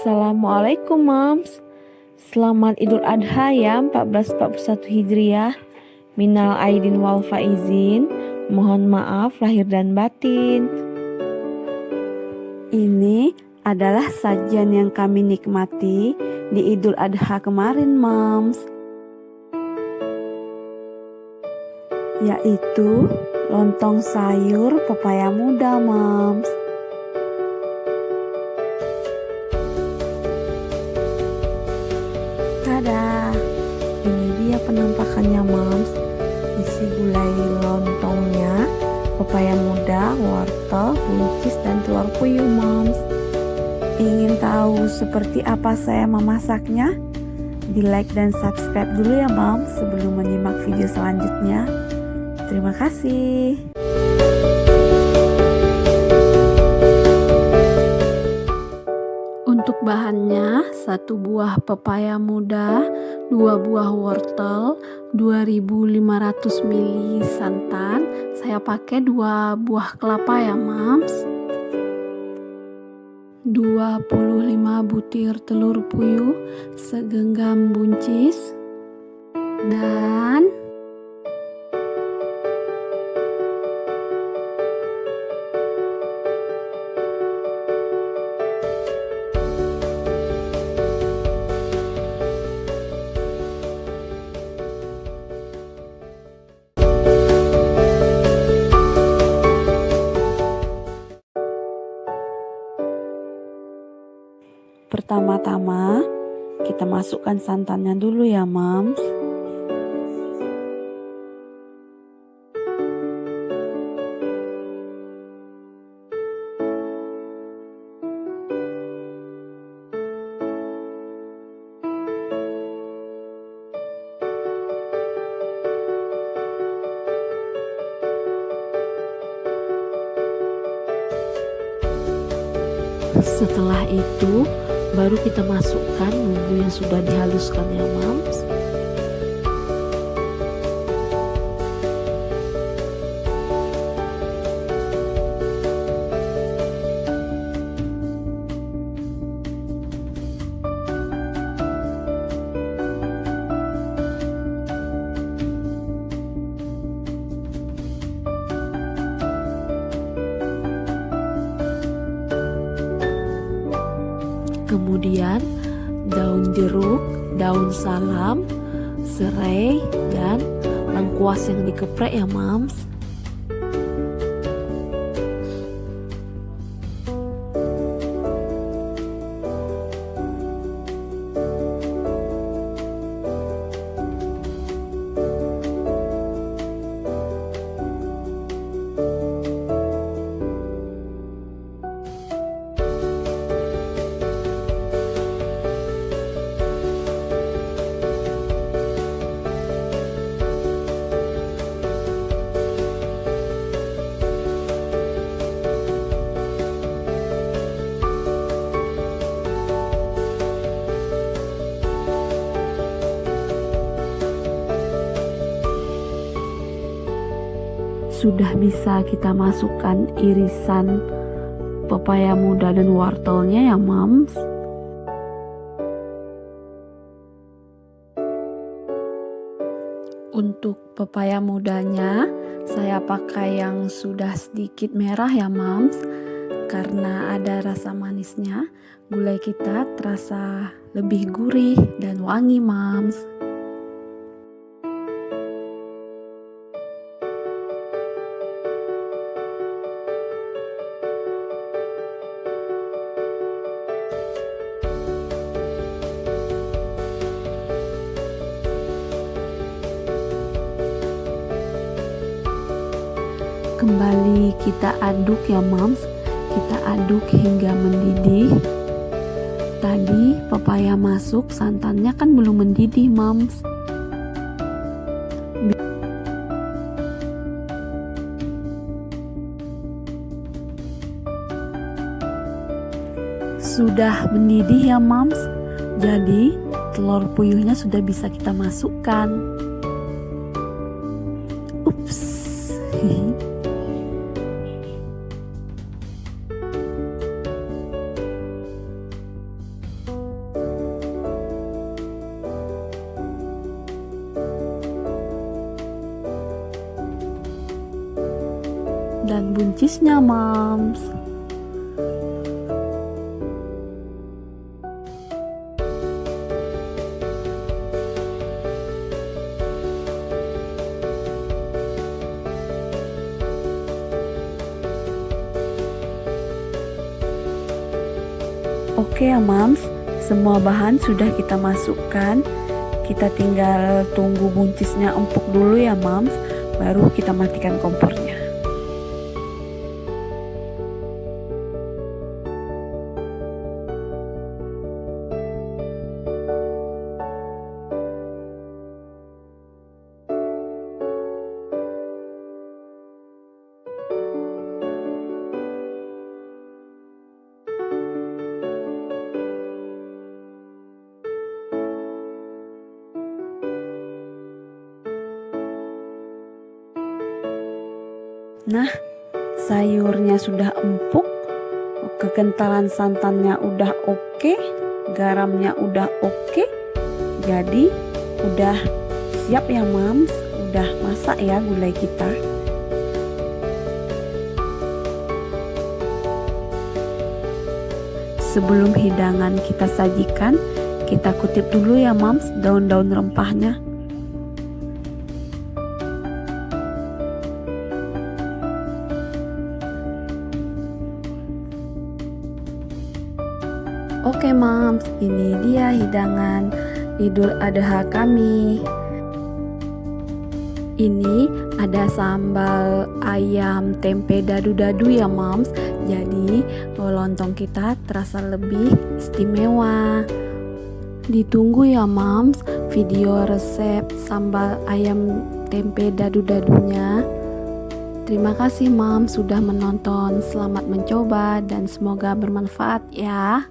Assalamualaikum Moms. Selamat Idul Adha ya 1441 Hijriah. Minal aidin wal faizin. Mohon maaf lahir dan batin. Ini adalah sajian yang kami nikmati di Idul Adha kemarin Moms, yaitu lontong sayur pepaya muda Moms. Tada, ini dia penampakannya Moms. Isi gulai lontongnya, pepaya muda, wortel, buncis, dan telur puyuh Moms. Ingin tahu seperti apa saya memasaknya? Di like dan subscribe dulu ya Moms sebelum menyimak video selanjutnya. Terima kasih. Untuk bahannya, 1 buah pepaya muda, 2 buah wortel, 2500 ml santan. Saya pakai 2 buah kelapa ya Moms. 25 butir telur puyuh, segenggam buncis, dan pertama-tama kita masukkan santannya dulu ya Moms. Setelah itu baru kita masukkan bumbu yang sudah dihaluskan ya Moms. Kemudian daun jeruk, daun salam, serai, dan lengkuas yang dikeprek ya Moms. Sudah bisa kita masukkan irisan pepaya muda dan wortelnya ya Moms. Untuk pepaya mudanya saya pakai yang sudah sedikit merah ya Moms, karena ada rasa manisnya. Gulai kita terasa lebih gurih dan wangi Moms. Kembali kita aduk ya Moms. Kita aduk hingga mendidih. Tadi pepaya masuk, santannya kan belum mendidih Moms. Sudah mendidih ya Moms. Jadi telur puyuhnya sudah bisa kita masukkan. Ups. dan buncisnya, Moms. Oke ya Moms, semua bahan sudah kita masukkan. Kita tinggal tunggu buncisnya empuk dulu ya Moms, baru kita matikan kompornya. Nah, sayurnya sudah empuk, kekentalan santannya udah oke, garamnya udah oke. Jadi udah siap ya Moms, udah masak ya gulai kita. Sebelum hidangan kita sajikan, kita kutip dulu ya Moms daun-daun rempahnya. Oke Moms, ini dia hidangan Idul Adha kami. Ini ada sambal ayam tempe dadu-dadu ya Moms. Jadi lontong kita terasa lebih istimewa. Ditunggu ya Moms video resep sambal ayam tempe dadu-dadunya. Terima kasih Moms sudah menonton. Selamat mencoba dan semoga bermanfaat ya.